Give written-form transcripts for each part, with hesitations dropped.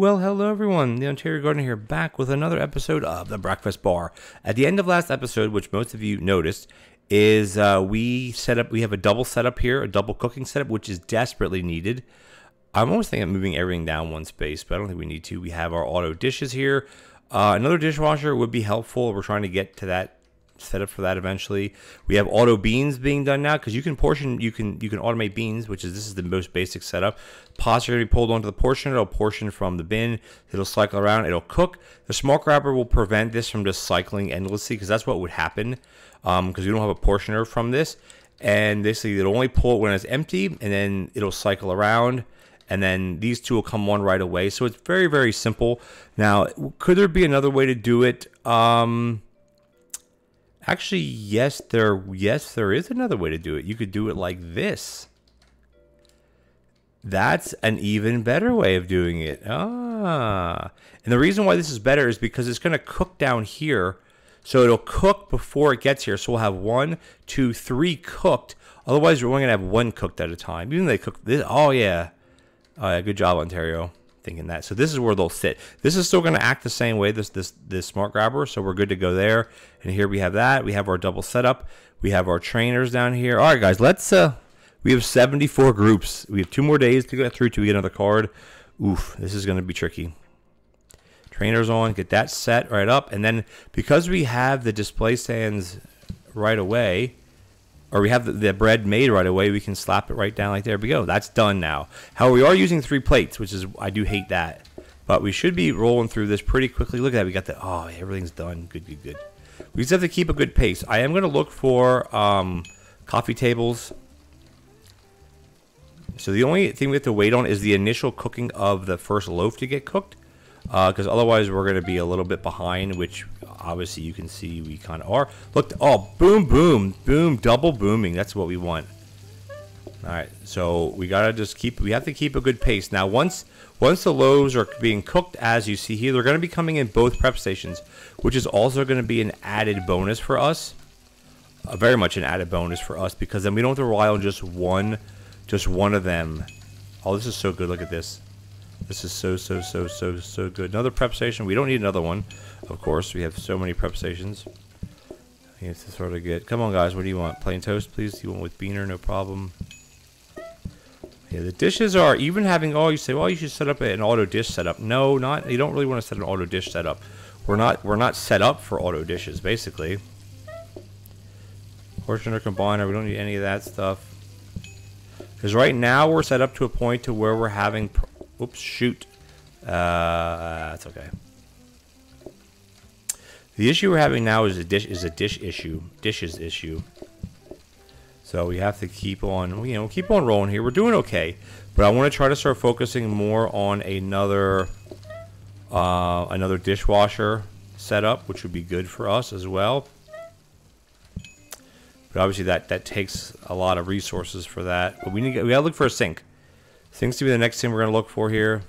Well, hello everyone, the Ontario Gardener here, back with another episode of the Breakfast Bar. At the end of last episode, which most of you noticed, is we have a double setup here, a double cooking setup, which is desperately needed. I'm almost thinking of moving everything down one space, but I don't think we need to. We have our auto dishes here. Another dishwasher would be helpful. We're trying to get to that setup for that eventually. We have auto beans being done now because you can automate beans, this is the most basic setup. Pots are going to be pulled onto the portioner. It'll portion from the bin. It'll cycle around. It'll cook. The smart grabber will prevent this from just cycling endlessly because that's what would happen because we don't have a portioner from this. And basically, it'll only pull it when it's empty, and then it'll cycle around. And then these two will come on right away. So it's very, very simple. Now, could there be another way to do it? Actually, yes, there is another way to do it. You could do it like this. That's an even better way of doing it. And the reason why this is better is because it's going to cook down here. So it'll cook before it gets here. So we'll have 1, 2, 3 cooked. Otherwise, we're only going to have 1 cooked at a time. Even though they cook this. Oh, yeah. Good job, Ontario, thinking that. So this is where they'll sit. This is still going to act the same way, this smart grabber, so we're good to go there. And here we have that. We have our double setup. We have our trainers down here. All right, guys, let's we have 74 groups. We have 2 more days to get through till we get another card. Oof, this is going to be tricky. Trainers on, get that set right up. And then because we have the display stands right away, or we have the bread made right away, we can slap it right down like there we go. That's done now. However, we are using 3 plates, which is, I do hate that. But we should be rolling through this pretty quickly. Look at that. We got the, oh, everything's done. Good, good, good. We just have to keep a good pace. I am going to look for coffee tables. So the only thing we have to wait on is the initial cooking of the first loaf to get cooked. Because otherwise we're going to be a little bit behind, which obviously you can see we kind of are. Look, oh, boom, boom, boom, double booming. That's what we want. All right, so we got to we have to keep a good pace. Now, once the loaves are being cooked, as you see here, they're going to be coming in both prep stations, which is also going to be an added bonus for us. Very much an added bonus for us, because then we don't have to rely on just one of them. Oh, this is so good. Look at this. This is so good. Another prep station. We don't need another one, of course. We have so many prep stations. We have to sort of get... Come on, guys. What do you want? Plain toast, please? You want with beaner? No problem. Yeah, the dishes are even having... Oh, you say, well, you should set up an auto dish setup. No, not... You don't really want to set an auto dish setup. We're not set up for auto dishes, basically. Portioner combiner. We don't need any of that stuff. Because right now we're set up to a point to where we're having... Oops, shoot. That's okay. The issue we're having now is a dish issue. Dishes issue. So we have to keep on, keep on rolling here. We're doing okay. But I want to try to start focusing more on another dishwasher setup, which would be good for us as well. But obviously that takes a lot of resources for that. But we gotta look for a sink. Seems to be the next thing we're going to look for here.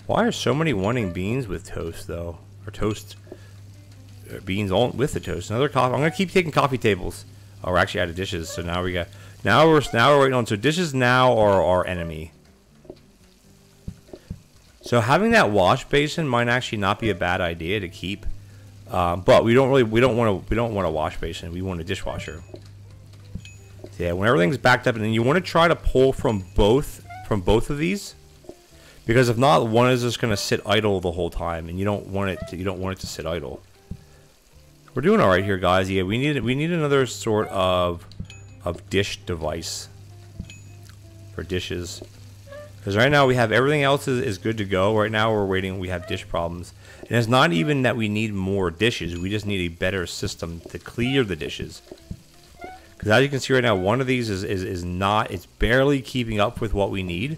Why are so many wanting beans with toast, though? Or toast. Beans on with the toast. Another coffee. I'm going to keep taking coffee tables. Oh, we're actually out of dishes. So now we got... Now we're waiting on... So dishes now are our enemy. So having that wash basin might actually not be a bad idea to keep. But we don't want a wash basin. We want a dishwasher. So yeah, when everything's backed up, and then you want to try to pull from both of these, because if not, one is just going to sit idle the whole time, and you don't want it to sit idle. We're doing all right here, guys. Yeah, we need another sort of dish device for dishes, because right now we have everything else is good to go. Right now we're waiting. We have dish problems, and it's not even that we need more dishes. We just need a better system to clear the dishes. Because as you can see right now, one of these is not, it's barely keeping up with what we need.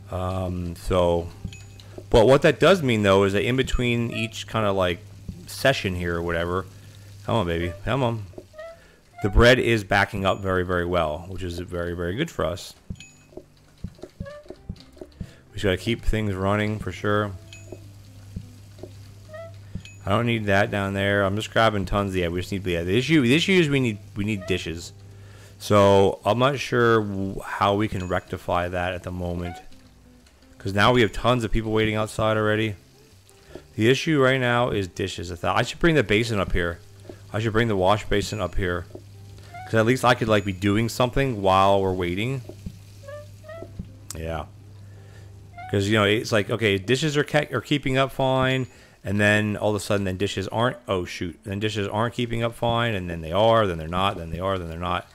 But what that does mean, though, is that in between each kind of like session here or whatever, come on, baby, come on, the bread is backing up very, very well, which is very, very good for us. We just got to keep things running for sure. I don't need that down there. I'm just grabbing tons. Yeah, we just need. Yeah, the issue is we need dishes. So I'm not sure how we can rectify that at the moment. Because now we have tons of people waiting outside already. The issue right now is dishes. I should bring the basin up here. I should bring the wash basin up here. Because at least I could like be doing something while we're waiting. Yeah. Because, you know, it's like, okay, dishes are keeping up fine. And then all of a sudden, then dishes aren't. Oh, shoot. Then dishes aren't keeping up fine. And then they are. Then they're not. Then they are. Then they're not.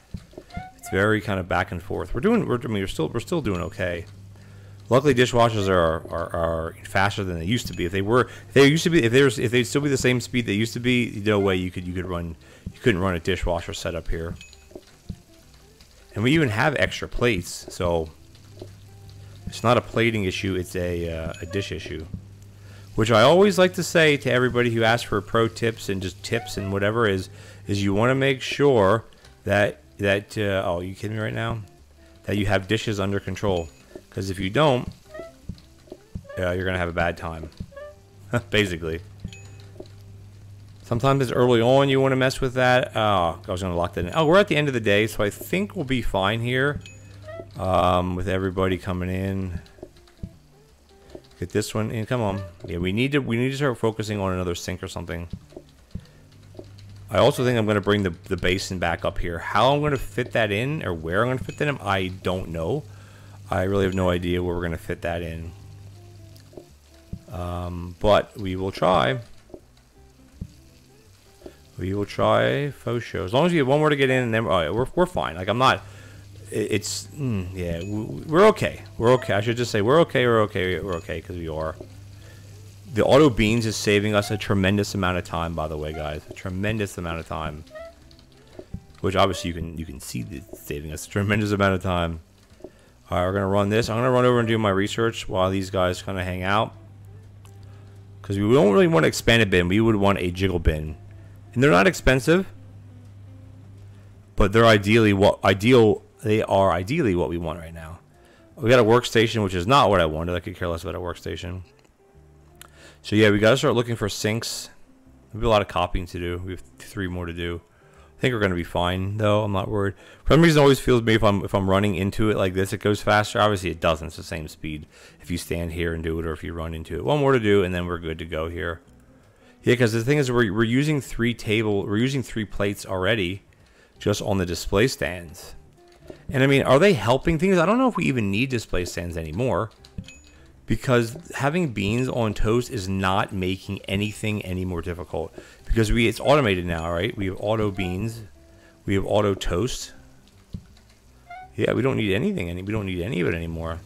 It's very kind of back and forth. I mean, we're still doing okay. Luckily, dishwashers are faster than they used to be. If they'd still be the same speed they used to be, no way you couldn't run a dishwasher setup here. And we even have extra plates, so it's not a plating issue. It's a dish issue, which I always like to say to everybody who asks for pro tips and just tips and whatever is you want to make sure that oh, are you kidding me right now? That you have dishes under control. Because if you don't, you're going to have a bad time. Basically. Sometimes it's early on you want to mess with that. Oh, I was going to lock that in. Oh, we're at the end of the day, so I think we'll be fine here. With everybody coming in. Get this one in. Come on. Yeah, we need to start focusing on another sink or something. I also think I'm going to bring the basin back up here. How I'm going to fit that in, or where I'm going to fit that in, I don't know. I really have no idea where we're going to fit that in. But we will try. We will try faux show. As long as you have one more to get in, and then we're fine. Like, I'm not... yeah, we're okay. We're okay. I should just say we're okay, because we are. The auto beans is saving us a tremendous amount of time, by the way, guys. A tremendous amount of time. Which, obviously, you can see it's saving us a tremendous amount of time. All right, we're going to run this. I'm going to run over and do my research while these guys kind of hang out. Because we don't really want an expanded bin. We would want a jiggle bin. And they're not expensive. But they're ideally what they are ideally what we want right now. We got a workstation, which is not what I wanted. I could care less about a workstation. So yeah, we got to start looking for sinks. There'll be a lot of copying to do. We have 3 more to do. I think we're going to be fine, though. I'm not worried. For some reason, it always feels to me if I'm running into it like this, it goes faster. Obviously, it doesn't. It's the same speed if you stand here and do it, or if you run into it. One more to do, and then we're good to go here. Yeah, because the thing is, we're using 3 plates already, just on the display stands. And I mean, are they helping things? I don't know if we even need display stands anymore, because having beans on toast is not making anything any more difficult. Because it's automated now, right? We have auto beans, we have auto toast. Yeah, we don't need anything. We don't need any of it anymore.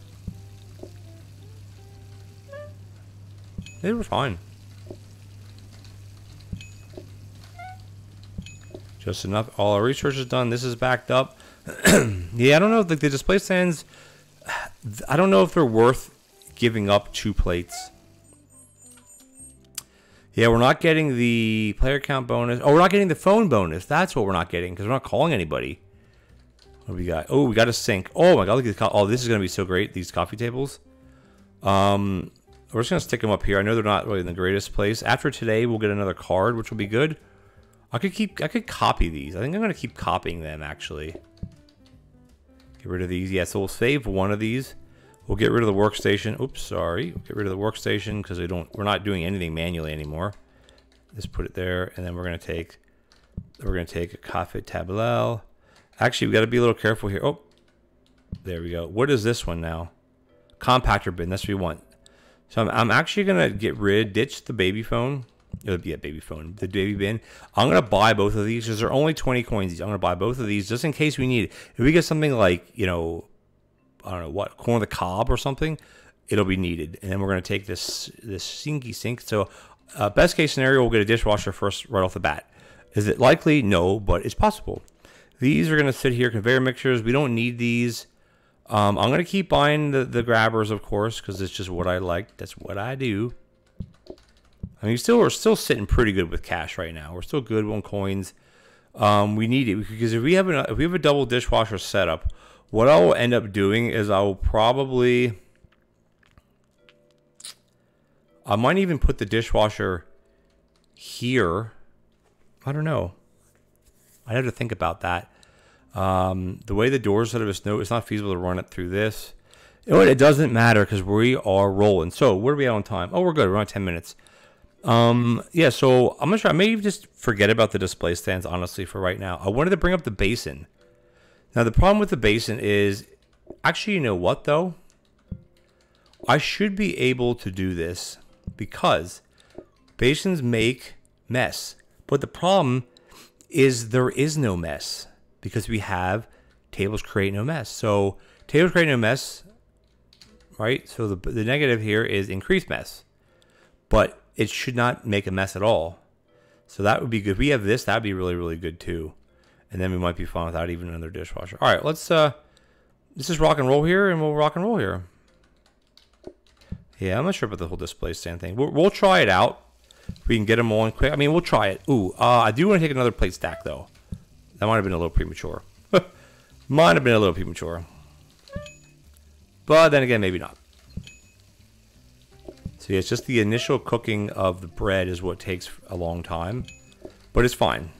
They were fine. Just enough. All our research is done. This is backed up. Yeah, I don't know. The display stands, I don't know if they're worth giving up 2 plates. Yeah, we're not getting the player count bonus. Oh, we're not getting the phone bonus. That's what we're not getting, because we're not calling anybody. What do we got? Oh, we got a sink. Oh my god, look at this. Oh, this is going to be so great, these coffee tables. We're just going to stick them up here. I know they're not really in the greatest place. After today, we'll get another card, which will be good. I could copy these. I think I'm going to keep copying them, actually. Get rid of these. Yeah, so we'll save one of these. We'll get rid of the workstation. Oops, sorry. We'll get rid of the workstation because we're not doing anything manually anymore. Just put it there, and then we're gonna take a coffee table. Actually, we got to be a little careful here. Oh, there we go. What is this one now? Compactor bin. That's what we want. So I'm actually gonna ditch the baby phone. It'll be a baby phone. The baby bin. I'm gonna buy both of these because they're only 20 coins each. I'm gonna buy both of these just in case we need it. If we get something like, you know, I don't know what, corn on the cob or something, it'll be needed. And then we're going to take this sinky sink. So best case scenario, we'll get a dishwasher first right off the bat. Is it likely? No, but it's possible. These are going to sit here, conveyor mixers. We don't need these. I'm going to keep buying the grabbers, of course, because it's just what I like. That's what I do. I mean, we're still sitting pretty good with cash right now. We're still good on coins. We need it because if we have a double dishwasher setup, what I will end up doing is I might even put the dishwasher here. I don't know. I have to think about that. The way the doors set up, it's not feasible to run it through this. You know what? It doesn't matter because we are rolling. So where are we at on time? Oh, we're good. We're on 10 minutes. Yeah, so I'm gonna try. Maybe just forget about the display stands, honestly, for right now. I wanted to bring up the basin. Now, the problem with the basin is, actually, you know what, though? I should be able to do this because basins make mess. But the problem is there is no mess because we have tables create no mess. So tables create no mess, right? So the negative here is increased mess. But it should not make a mess at all. So that would be good. If we have this, that'd be really, really good too. And then we might be fine without even another dishwasher. All right, let's just rock and roll here, and we'll rock and roll here. Yeah, I'm not sure about the whole display stand thing. We'll try it out. If we can get them on quick. I mean, we'll try it. Ooh, I do want to take another plate stack though. That might have been a little premature. Might have been a little premature. But then again, maybe not. So yeah, it's just the initial cooking of the bread is what takes a long time, but it's fine.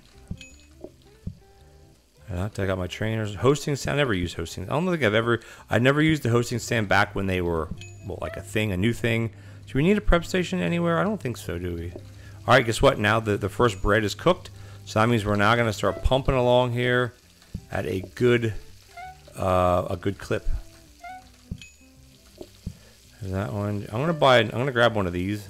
I got my trainers. Hosting stand, I never used hosting. I don't think I never used the hosting stand back when they were, well, like a thing, a new thing. Do we need a prep station anywhere? I don't think so, do we? All right, guess what? Now the first bread is cooked, so that means we're now going to start pumping along here at a good clip. There's that one. I'm gonna grab one of these.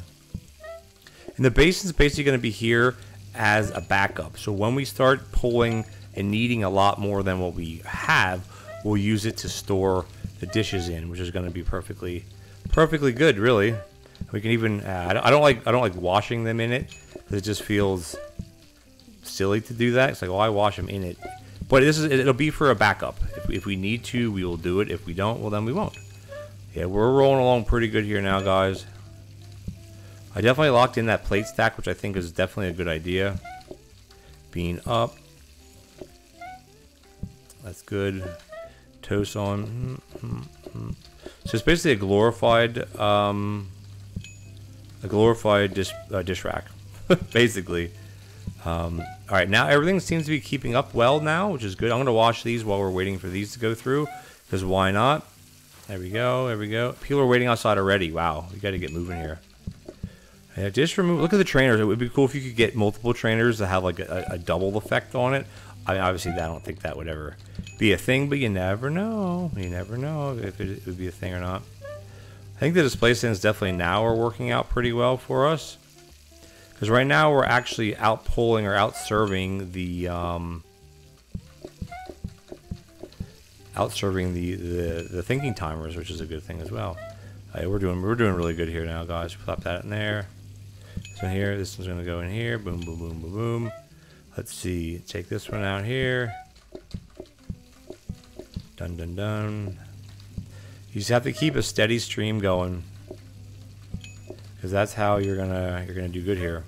And the basin's basically gonna be here as a backup. So when we start pulling and needing a lot more than what we have, we'll use it to store the dishes in, which is gonna be perfectly good, really. We can even I don't like washing them in it because it just feels silly to do that. It's like, well, I wash them in it, but it'll be for a backup. If we need to, we will do it. If we don't, well, then we won't. Yeah, we're rolling along pretty good here now, guys. I definitely locked in that plate stack, which I think is definitely a good idea. Bean up. That's good. Toast on. So it's basically a glorified dish rack, basically. All right, now everything seems to be keeping up well now, which is good. I'm gonna wash these while we're waiting for these to go through, because why not? There we go. There we go. People are waiting outside already. Wow, we got to get moving here. Yeah, just remove. Look at the trainers. It would be cool if you could get multiple trainers to have like a double effect on it. I mean, obviously, I don't think that would ever be a thing, but you never know. You never know if it would be a thing or not. I think the display stands definitely now are working out pretty well for us, because right now we're actually out pulling or out serving the the thinking timers, which is a good thing as well. We're doing really good here now, guys. Plop that in there. So here, this one's gonna go in here. Boom, boom, boom, boom, boom. Let's see. Take this one out here. Dun dun dun. You just have to keep a steady stream going, because that's how you're gonna do good here.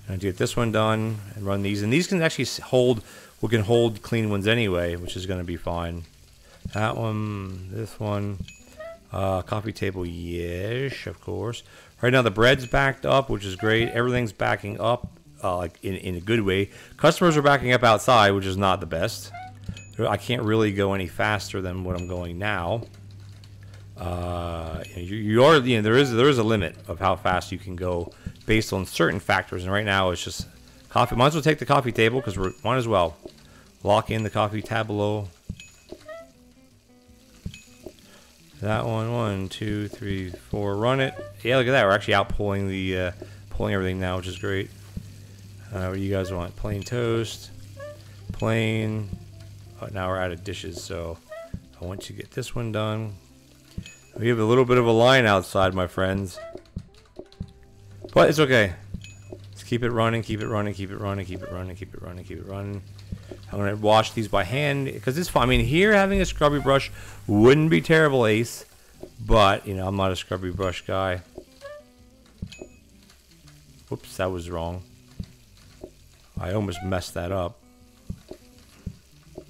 And get this one done and run these, and these can actually hold. We can hold clean ones anyway, which is going to be fine. That one, this one, coffee table, yes, of course. Right now the bread's backed up, which is great. Everything's backing up, like in a good way. Customers are backing up outside, which is not the best. I can't really go any faster than what I'm going now. There is a limit of how fast you can go based on certain factors, and right now it's just coffee. Might as well take the coffee table because we might as well lock in the coffee tableau. That one, 1, 2, 3, 4. Run it. Yeah, look at that. We're actually out pulling the pulling everything now, which is great. What do you guys want? Plain toast, plain. Oh, now we're out of dishes, so I want you to get this one done. We have a little bit of a line outside, my friends, but it's okay. Let's keep it running, keep it running, keep it running, keep it running, keep it running, keep it running. I'm gonna wash these by hand because it's fine. I mean, here having a scrubby brush wouldn't be terrible, Ace, but you know, I'm not a scrubby brush guy. Whoops, that was wrong. I almost messed that up.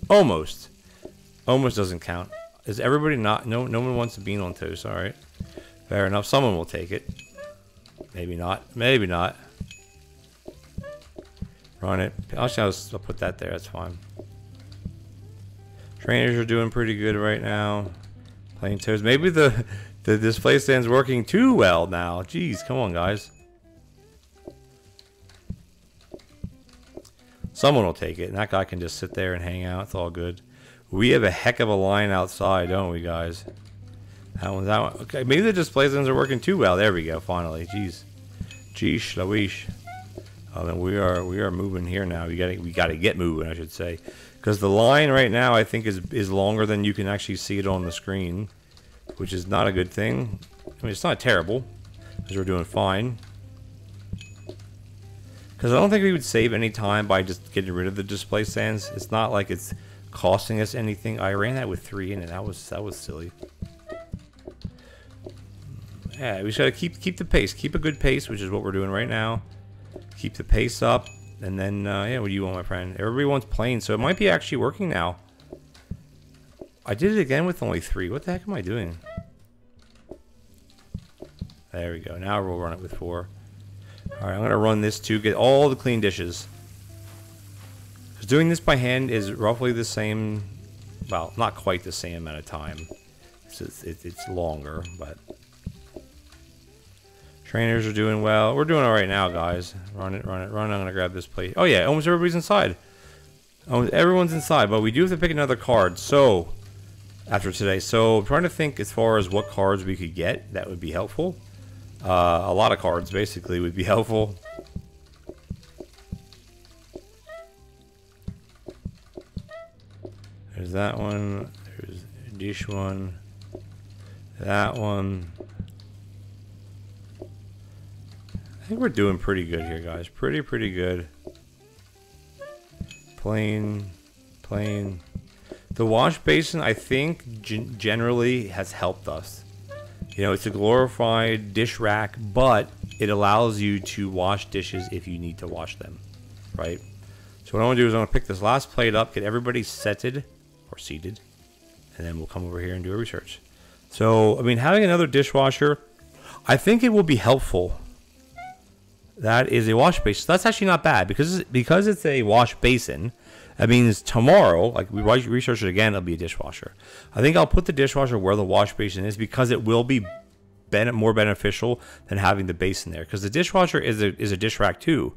Almost doesn't count. Is everybody not? No one wants a bean on toast. All right, fair enough. Someone will take it. Maybe not. Maybe not. Run it. I'll put that there. That's fine. Trainers are doing pretty good right now. Plain toast. Maybe the display stand's working too well now. Jeez, come on, guys. Someone will take it, and that guy can just sit there and hang out. It's all good. We have a heck of a line outside, don't we, guys? That one. Okay, maybe the display stands are working too well. There we go. Finally, jeez, jeesh, Louise. Oh, then we are moving here now. We gotta get moving, I should say, because the line right now I think is longer than you can actually see it on the screen, which is not a good thing. I mean, it's not terrible, because we're doing fine. Because I don't think we would save any time by just getting rid of the display stands. It's not like it's costing us anything. I ran that with 3 in it. That was silly. Yeah, we just gotta keep the pace. Keep a good pace, which is what we're doing right now. Keep the pace up, and then yeah, what do you want, my friend? Everybody wants plain, so it might be actually working now. I did it again with only 3. What the heck am I doing? There we go. Now we'll run it with 4. All right, I'm gonna run this to get all the clean dishes. Because doing this by hand is roughly the same. Well, not quite the same amount of time. It's longer, but. Trainers are doing well. We're doing all right now, guys. Run it, run it, run. I'm going to grab this plate. Oh, yeah. Almost everybody's inside. Almost everyone's inside, but we do have to pick another card. So, after today. So, I'm trying to think as far as what cards we could get. That would be helpful. A lot of cards, basically, would be helpful. There's that one. There's a dish one. That one. I think we're doing pretty good here, guys. Pretty good. Plain. The wash basin, I think, generally has helped us. You know, it's a glorified dish rack, but it allows you to wash dishes if you need to wash them, right? So what I want to do is I want to pick this last plate up, get everybody seated, or seated, and then we'll come over here and do a research. So, I mean, having another dishwasher, I think it will be helpful. That is a wash basin. So that's actually not bad because it's a wash basin. That means tomorrow, like we research it again, it'll be a dishwasher. I think I'll put the dishwasher where the wash basin is because it will be more beneficial than having the basin there. Because the dishwasher is a dish rack too.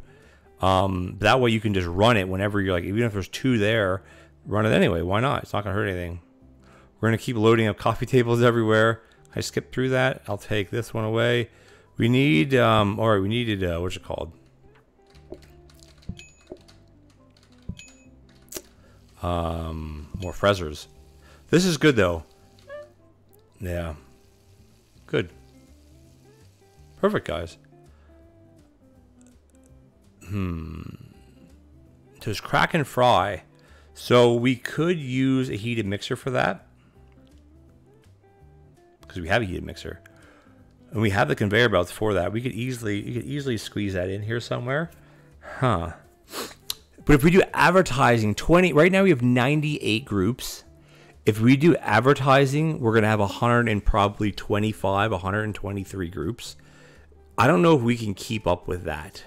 That way you can just run it whenever you're like, even if there's 2 there, run it anyway. Why not? It's not gonna hurt anything. We're gonna keep loading up coffee tables everywhere. I skipped through that. I'll take this one away. We need, alright, we needed, what's it called? More frezzers. This is good, though. Yeah. Good. Perfect, guys. There's crack and fry. So we could use a heated mixer for that. Because we have a heated mixer. And we have the conveyor belts for that. You could easily squeeze that in here somewhere. Huh. But if we do advertising, right now we have 98 groups. If we do advertising, we're going to have 123 groups. I don't know if we can keep up with that.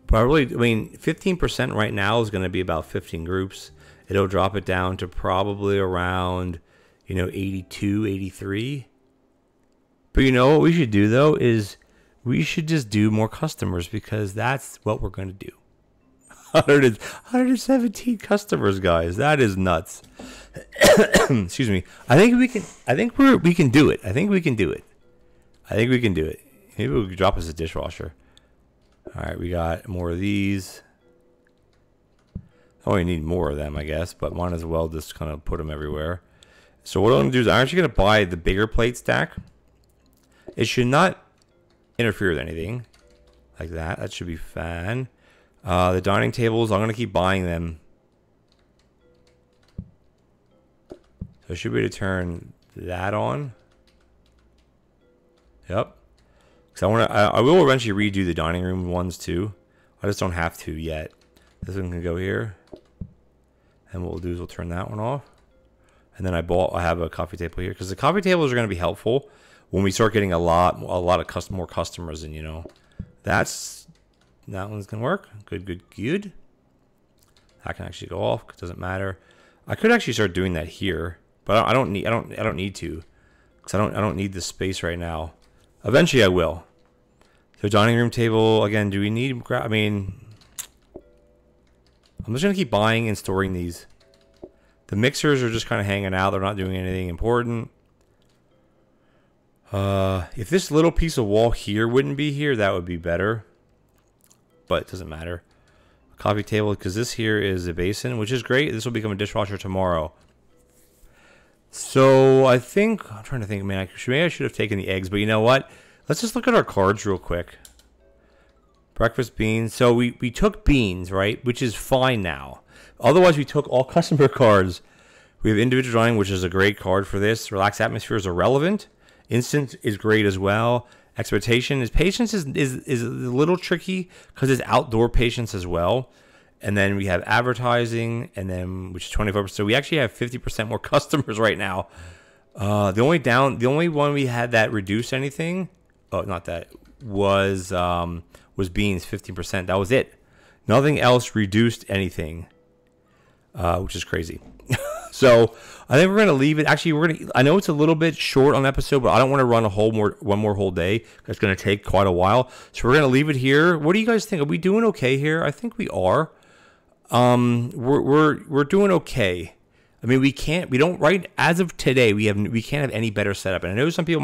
Probably, I mean, 15% right now is going to be about 15 groups. It'll drop it down to probably around, 82, 83. But you know what we should do, though, is we should just do more customers because that's what we're going to do. 117 customers, guys. That is nuts. Excuse me. I think we can do it. I think we can do it. Maybe we could drop us a dishwasher. All right, we got more of these. Oh, we need more of them, I guess, but might as well just kind of put them everywhere. So what I'm going to do is I'm actually going to buy the bigger plate stack. It should not interfere with anything like that. That should be fine. The dining tables, I'm going to keep buying them. So I should be able to turn that on. Yep. Because I will eventually redo the dining room ones too. I just don't have to yet. This one can go here. And what we'll do is we'll turn that one off. And then I have a coffee table here because the coffee tables are going to be helpful when we start getting a lot of more customers in. That one's gonna work. Good. That can actually go off. It doesn't matter. I could actually start doing that here, but I don't need to, because I don't need the space right now. Eventually I will. So dining room table again. Do we need? I mean, I'm just gonna keep buying and storing these. The mixers are just kind of hanging out. They're not doing anything important. If this little piece of wall here wouldn't be here, that would be better. But it doesn't matter. Coffee table, because this here is a basin, which is great. This will become a dishwasher tomorrow. So I think, I'm trying to think, man, maybe I should have taken the eggs, but you know what? Let's just look at our cards real quick. Breakfast beans. So we took beans, right? Which is fine now. Otherwise, we took all customer cards. We have individual dining, which is a great card for this. Relaxed atmosphere is irrelevant. Instant is great as well. Expectation is patience is a little tricky because it's outdoor patience as well. And then we have advertising, and then which is 24%. So we actually have 50% more customers right now. The only one we had that reduced anything. Oh, not that was beans 15%. That was it. Nothing else reduced anything, which is crazy. So I think we're gonna leave it. Actually, I know it's a little bit short on episode, but I don't want to run one more whole day. It's gonna take quite a while. So we're gonna leave it here. What do you guys think? Are we doing okay here? I think we are. We're doing okay. I mean, we don't right as of today. We can't have any better setup. And I know some people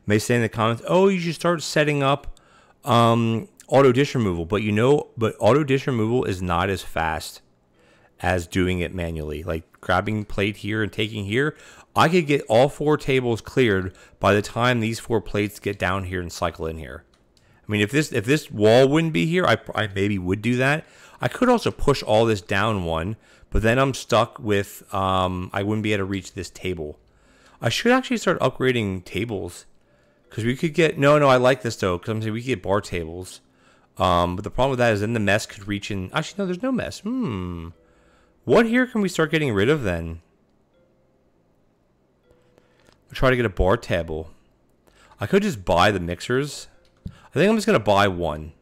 may say in the comments, "Oh, you should start setting up auto dish removal." But auto dish removal is not as fast as doing it manually. Like grabbing plate here and taking here, I could get all 4 tables cleared by the time these 4 plates get down here and cycle in here. I mean, if this wall wouldn't be here, I maybe would do that. I could also push all this down one, but then I'm stuck with, I wouldn't be able to reach this table. I should actually start upgrading tables, because we could get, no, I like this though, because I'm saying we could get bar tables. But the problem with that is then the mess could reach in, actually no, there's no mess. What here can we start getting rid of then? I'll try to get a bar table. I could just buy the mixers. I think I'm just going to buy one.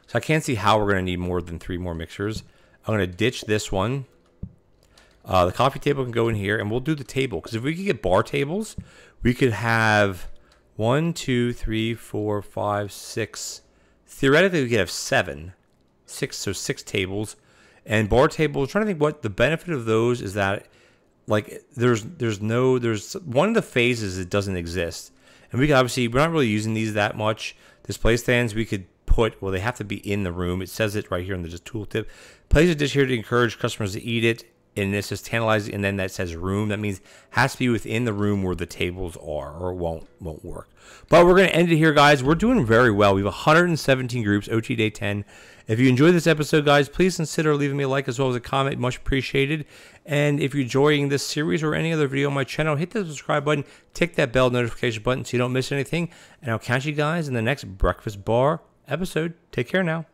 So I can't see how we're going to need more than 3 more mixers. I'm going to ditch this one. The coffee table can go in here, and we'll do the table. Because if we could get bar tables, we could have 1, 2, 3, 4, 5, 6. Theoretically, we could have 7. 6, so 6 tables. And bar tables, trying to think what the benefit of those is that, like, there's one of the phases that doesn't exist. And we can obviously, we're not really using these that much. Display stands, we could put, well, they have to be in the room. It says it right here in the tooltip. Place a dish here to encourage customers to eat it. And this is tantalizing, and then that says room. That means it has to be within the room where the tables are, or it won't work. But we're going to end it here, guys. We're doing very well. We have 117 groups, OT Day 10. If you enjoyed this episode, guys, please consider leaving me a like as well as a comment. Much appreciated. And if you're enjoying this series or any other video on my channel, hit the subscribe button, tick that bell notification button so you don't miss anything. And I'll catch you guys in the next Breakfast Bar episode. Take care now.